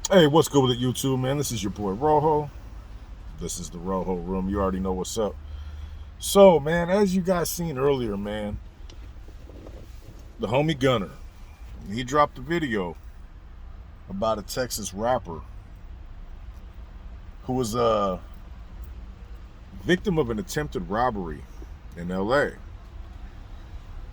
Hey, what's good with it, YouTube, man? This is your boy Rojo. This is the Rojo Room. You already know what's up. So, man, as you guys seen earlier, man, the homie Gunner, he dropped a video about a Texas rapper who was a victim of an attempted robbery in LA.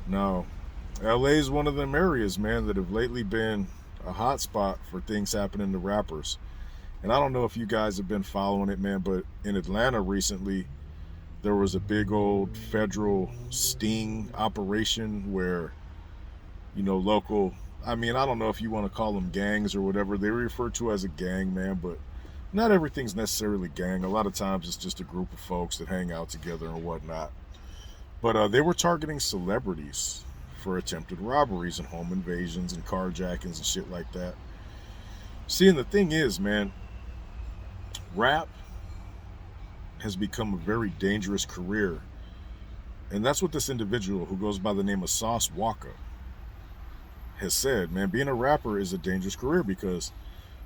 Now, LA is one of them areas, man, that have lately been a hot spot for things happening to rappers. And I don't know if you guys have been following it, man, but in Atlanta recently, there was a big old federal sting operation where, local, I mean, I don't know if you want to call them gangs or whatever. They refer to as a gang, man, but not everything's necessarily gang. A lot of times it's just a group of folks that hang out together and whatnot. But they were targeting celebrities for attempted robberies and home invasions and carjackings and shit like that. See, and the thing is, man, rap has become a very dangerous career. And that's what this individual who goes by the name of Sauce Walka has said, man. Being a rapper is a dangerous career because,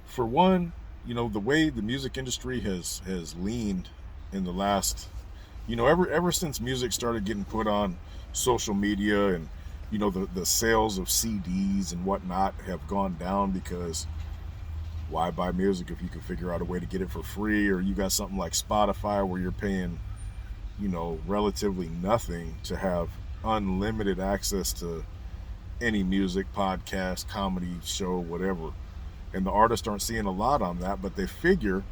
for one, the way the music industry has leaned in the last, ever since music started getting put on social media, and the sales of CDs and whatnot have gone down because why buy music if you can figure out a way to get it for free, or you got something like Spotify where you're paying relatively nothing to have unlimited access to any music, podcast, comedy show, whatever. And the artists aren't seeing a lot on that, but they figure,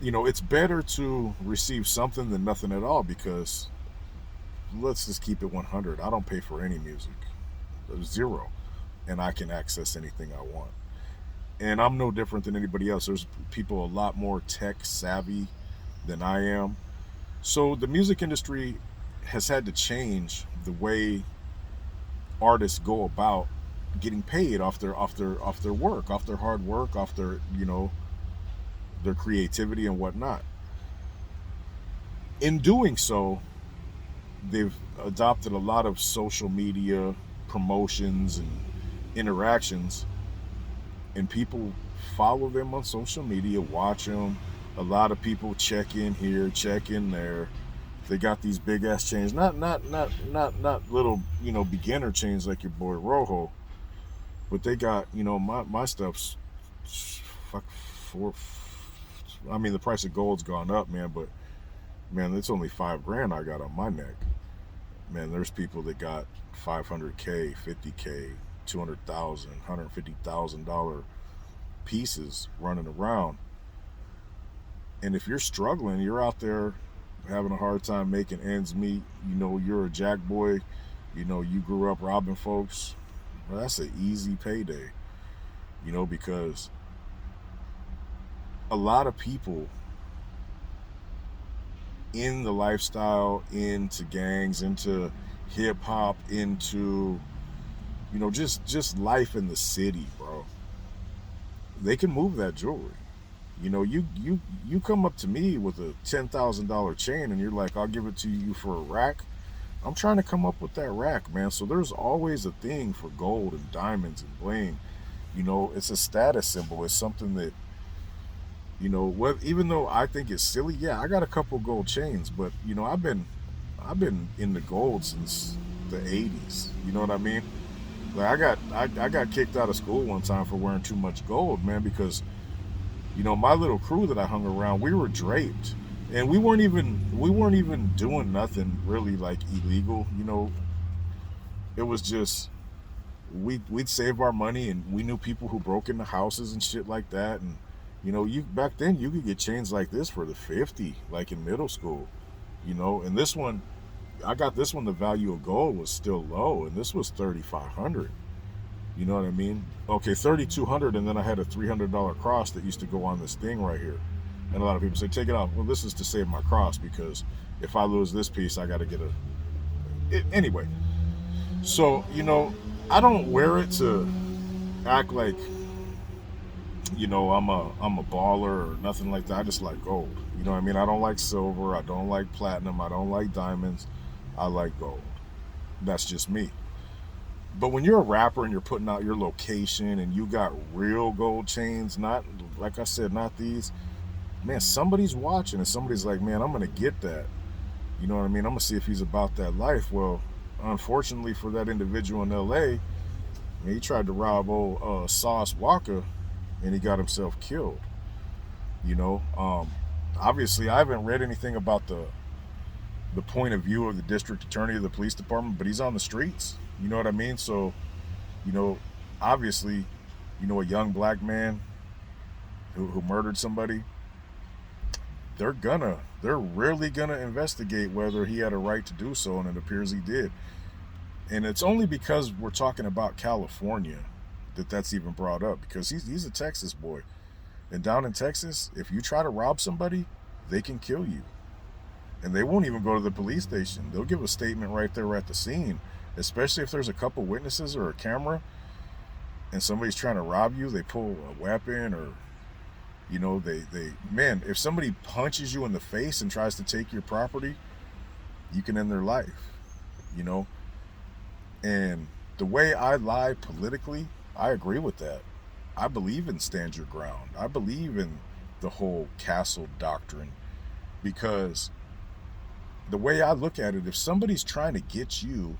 it's better to receive something than nothing at all because let's just keep it 100. I don't pay for any music, zero, and I can access anything I want. And I'm no different than anybody else. There's people a lot more tech savvy than I am. So the music industry has had to change the way artists go about getting paid off their work, off their hard work, off their their creativity and whatnot. In doing so, they've adopted a lot of social media promotions and interactions, and people follow them on social media, watch them. A lot of people check in here, check in there. They got these big ass chains, not little beginner chains like your boy Rojo, but they got my stuff's fuck four. I mean, the price of gold's gone up, man, but man, it's only 5 grand I got on my neck. Man, there's people that got 500K, 50K, 200,000, $150,000 pieces running around. And if you're struggling, you're out there having a hard time making ends meet. You're a jack boy. You grew up robbing folks. Well, that's an easy payday. Because a lot of people in the lifestyle, into gangs, into hip hop, into just life in the city, bro. They can move that jewelry. You come up to me with a $10,000 chain and you're like, I'll give it to you for a rack. I'm trying to come up with that rack, man. So there's always a thing for gold and diamonds and bling. It's a status symbol. It's something that what, even though I think it's silly, yeah, I got a couple gold chains, but I've been in the gold since the '80s. You know what I mean? Like I got kicked out of school one time for wearing too much gold, man, because my little crew that I hung around, we were draped, and we weren't even doing nothing really like illegal. It was just we'd save our money, and we knew people who broke into houses and shit like that, and you back then you could get chains like this for the 50, like in middle school. And this one, I got this one. The value of gold was still low, and this was 3,500. You know what I mean? Okay, 3,200, and then I had a $300 cross that used to go on this thing right here. And a lot of people say, take it off. Well, this is to save my cross because if I lose this piece, I got to get anyway. So I don't wear it to act like I'm a baller or nothing like that. I just like gold. You know what I mean? I don't like silver. I don't like platinum. I don't like diamonds. I like gold. That's just me. But when you're a rapper and you're putting out your location and you got real gold chains, not, like I said, not these, man, somebody's watching and somebody's like, man, I'm going to get that. You know what I mean? I'm going to see if he's about that life. Well, unfortunately for that individual in LA, man, he tried to rob old Sauce Walka and he got himself killed. You know, obviously, I haven't read anything about the point of view of the district attorney of the police department, but he's on the streets. You know what I mean? So, you know, obviously, you know, a young black man who murdered somebody, they're really gonna investigate whether he had a right to do so, and it appears he did. And it's only because we're talking about California that that's even brought up, because he's a Texas boy, and down in Texas, if you try to rob somebody, they can kill you, and they won't even go to the police station. They'll give a statement right there at the scene, especially if there's a couple witnesses or a camera, and somebody's trying to rob you. They pull a weapon, or you know, they man, if somebody punches you in the face and tries to take your property, you can end their life. You know, and the way I lie politically, I agree with that. I believe in stand your ground. I believe in the whole castle doctrine, because the way I look at it, if somebody's trying to get you,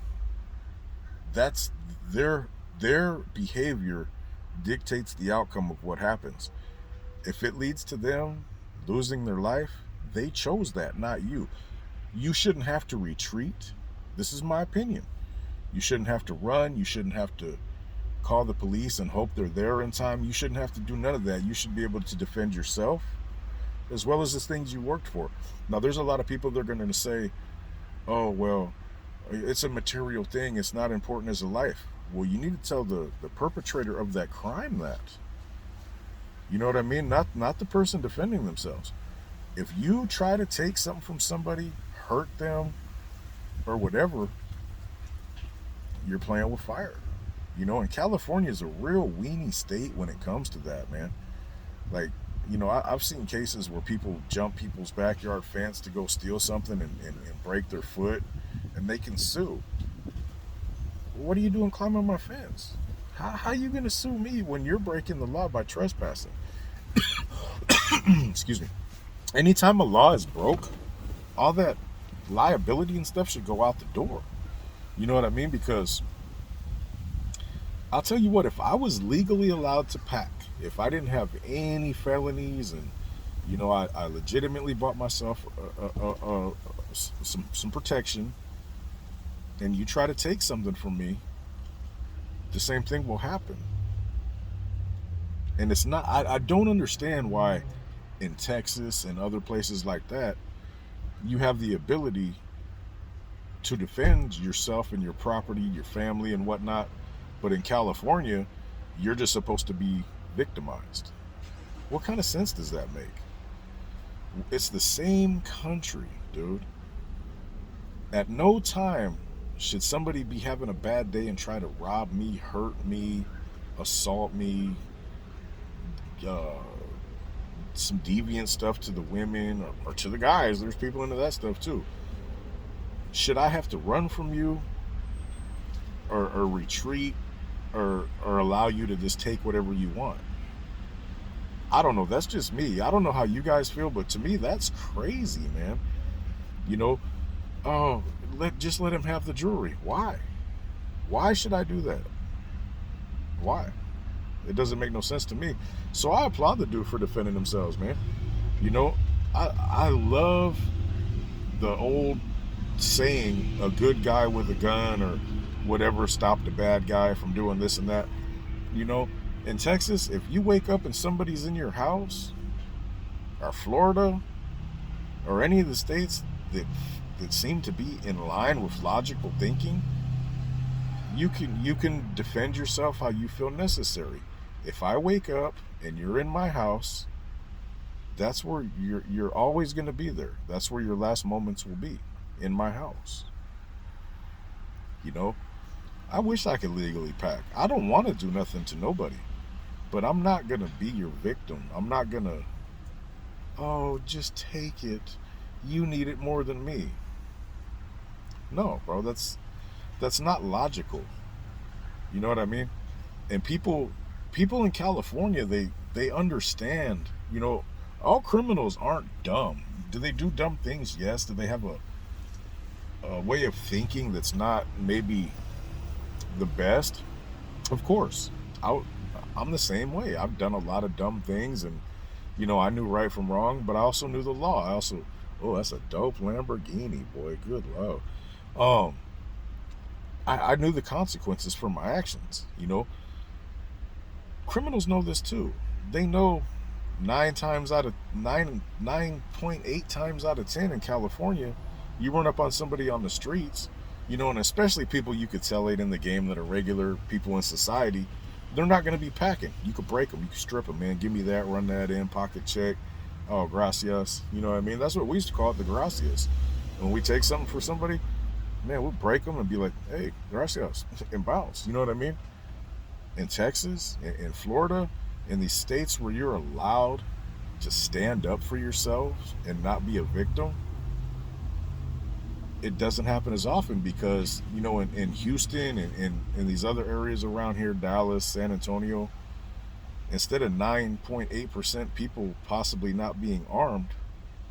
that's their behavior dictates the outcome of what happens. If it leads to them losing their life, they chose that, not you. You shouldn't have to retreat. This is my opinion. You shouldn't have to run. You shouldn't have to call the police and hope they're there in time. You shouldn't have to do none of that. You should be able to defend yourself as well as the things you worked for. Now, there's a lot of people that are going to say, oh, well, it's a material thing. It's not important as a life. Well, you need to tell the perpetrator of that crime that. You know what I mean? Not the person defending themselves. If you try to take something from somebody, hurt them, or whatever, you're playing with fire. You know, and California is a real weenie state when it comes to that, man. Like, you know, I've seen cases where people jump people's backyard fence to go steal something and break their foot, and they can sue. What are you doing climbing my fence? How are you going to sue me when you're breaking the law by trespassing? Excuse me. Anytime a law is broke, all that liability and stuff should go out the door. You know what I mean? Because I'll tell you what, if I was legally allowed to pack, if I didn't have any felonies, and you know, I legitimately bought myself some protection, and you try to take something from me, the same thing will happen. And it's not, I don't understand why in Texas and other places like that, you have the ability to defend yourself and your property, your family and whatnot. But in California, you're just supposed to be victimized. What kind of sense does that make? It's the same country, dude. At no time should somebody be having a bad day and try to rob me, hurt me, assault me, some deviant stuff to the women or to the guys. There's people into that stuff too. Should I have to run from you or retreat or allow you to just take whatever you want? I don't know. That's just me. I don't know how you guys feel, but to me, that's crazy, man. You know, oh, just let him have the jewelry. Why? Why should I do that? Why? It doesn't make no sense to me. So I applaud the dude for defending themselves, man. You know, I love the old saying, a good guy with a gun or whatever stopped a bad guy from doing this and that. You know, in Texas, if you wake up and somebody's in your house, or Florida, or any of the states that seem to be in line with logical thinking, you can defend yourself how you feel necessary. If I wake up and you're in my house, that's where you're always going to be there. That's where your last moments will be, in my house. You know, I wish I could legally pack. I don't want to do nothing to nobody, but I'm not going to be your victim. I'm not going to, oh, just take it. You need it more than me. No, bro, that's not logical. You know what I mean? And people in California, they understand, all criminals aren't dumb. Do they do dumb things? Yes. Do they have a way of thinking that's not maybe the best? Of course. I, I'm the same way. I've done a lot of dumb things, and I knew right from wrong, but I also knew the law. I also, oh, that's a dope Lamborghini, boy. Good lord. Um, I knew the consequences for my actions. Criminals know this too. They know 9.8 times out of 10 in California, you run up on somebody on the streets, and especially people you could tell late in the game that are regular people in society, they're not going to be packing. You could break them, you could strip them, man. Give me that, run that in, pocket check. Oh, gracias. You know what I mean? That's what we used to call it, the gracias. When we take something for somebody, man, we'll break them and be like, hey, gracias, and bounce. You know what I mean? In Texas, in Florida, in these states where you're allowed to stand up for yourselves and not be a victim, it doesn't happen as often because, in Houston and in these other areas around here, Dallas, San Antonio, instead of 9.8% people possibly not being armed,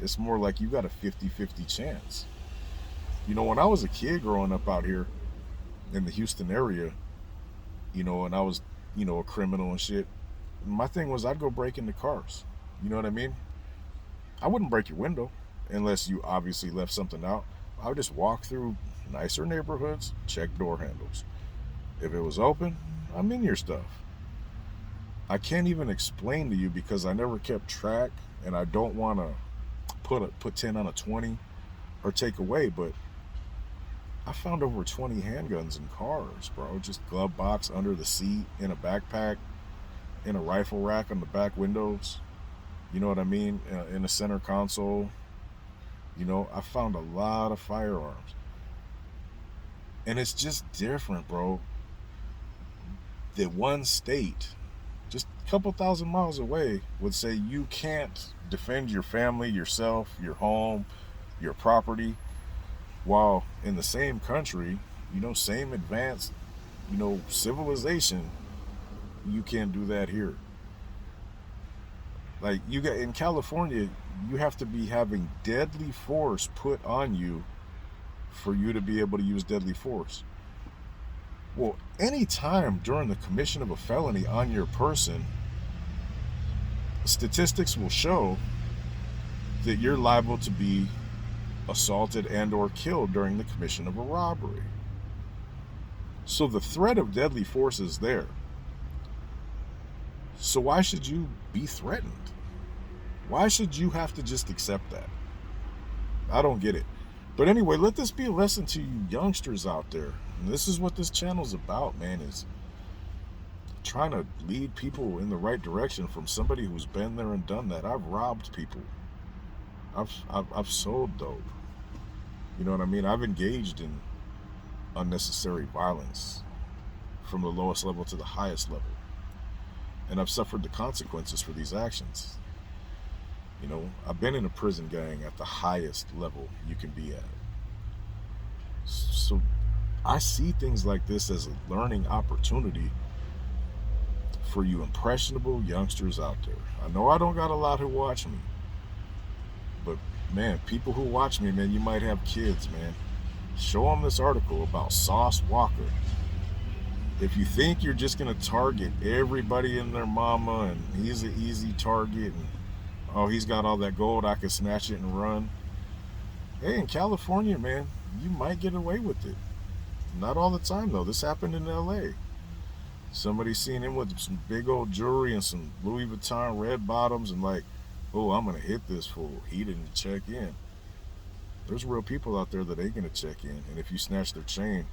it's more like you got a 50-50 chance. When I was a kid growing up out here in the Houston area, and I was, a criminal and shit, my thing was I'd go break into cars. You know what I mean? I wouldn't break your window unless you obviously left something out. I would just walk through nicer neighborhoods, check door handles. If it was open, I'm in your stuff. I can't even explain to you because I never kept track, and I don't want to put 10 on a 20 or take away, but I found over 20 handguns in cars, bro. Just glove box under the seat, in a backpack, in a rifle rack on the back windows. You know what I mean? In the center console. I found a lot of firearms. And it's just different, bro. That one state, just a couple thousand miles away, would say you can't defend your family, yourself, your home, your property, while in the same country, same advanced, civilization, you can't do that here. Like, you got in California, you have to be having deadly force put on you for you to be able to use deadly force. Well, any time during the commission of a felony on your person, statistics will show that you're liable to be assaulted and or killed during the commission of a robbery. So the threat of deadly force is there. So why should you be threatened? Why should you have to just accept that? I don't get it. But anyway, let this be a lesson to you youngsters out there. And this is what this channel's about, man, is trying to lead people in the right direction from somebody who's been there and done that. I've robbed people. I've sold dope. You know what I mean? I've engaged in unnecessary violence from the lowest level to the highest level. And I've suffered the consequences for these actions. I've been in a prison gang at the highest level you can be at. So I see things like this as a learning opportunity for you impressionable youngsters out there. I know I don't got a lot who watch me, but man, people who watch me, man, you might have kids, man. Show them this article about Sauce Walka. If you think you're just going to target everybody and their mama and he's an easy target and oh, he's got all that gold, I can snatch it and run. Hey, in California, man, you might get away with it. Not all the time, though. This happened in LA. Somebody seen him with some big old jewelry and some Louis Vuitton red bottoms and like, oh, I'm going to hit this fool. He didn't check in. There's real people out there that ain't going to check in. And if you snatch their chain,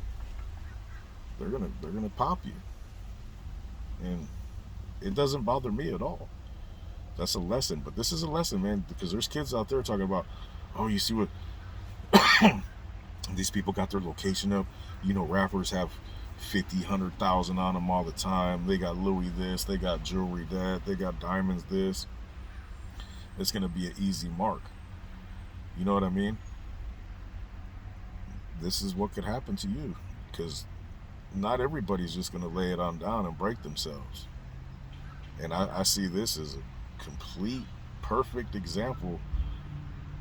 they're gonna pop you. And it doesn't bother me at all. That's a lesson. But this is a lesson, man, because there's kids out there talking about, oh, you see what these people got their location up. Rappers have 50, 100,000 on them all the time. They got Louis this, they got jewelry that, they got diamonds this. It's gonna be an easy mark. You know what I mean? This is what could happen to you, because not everybody's just going to lay it on down and break themselves. And I see this as a complete, perfect example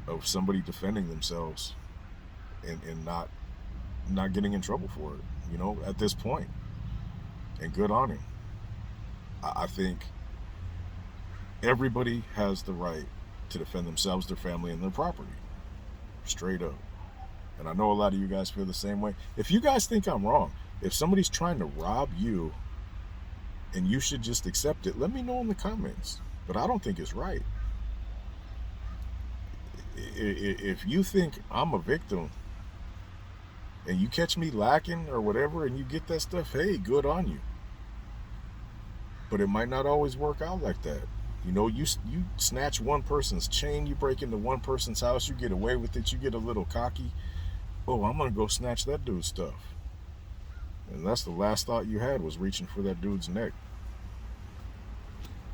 of somebody defending themselves and not getting in trouble for it, at this point. And good on him. I think everybody has the right to defend themselves, their family, and their property. Straight up. And I know a lot of you guys feel the same way. If you guys think I'm wrong, if somebody's trying to rob you and you should just accept it, let me know in the comments. But I don't think it's right. If you think I'm a victim and you catch me lacking or whatever and you get that stuff, hey, good on you. But it might not always work out like that. You snatch one person's chain, you break into one person's house, you get away with it, you get a little cocky. Oh, I'm going to go snatch that dude's stuff. And that's the last thought you had, was reaching for that dude's neck.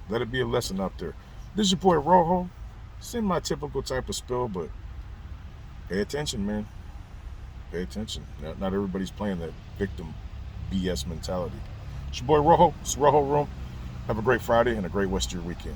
Let it be a lesson out there. This is your boy Rojo. Send my typical type of spill, but pay attention, man. Pay attention. Not everybody's playing that victim BS mentality. It's your boy Rojo. It's Rojo Room. Have a great Friday and a great rest of your weekend.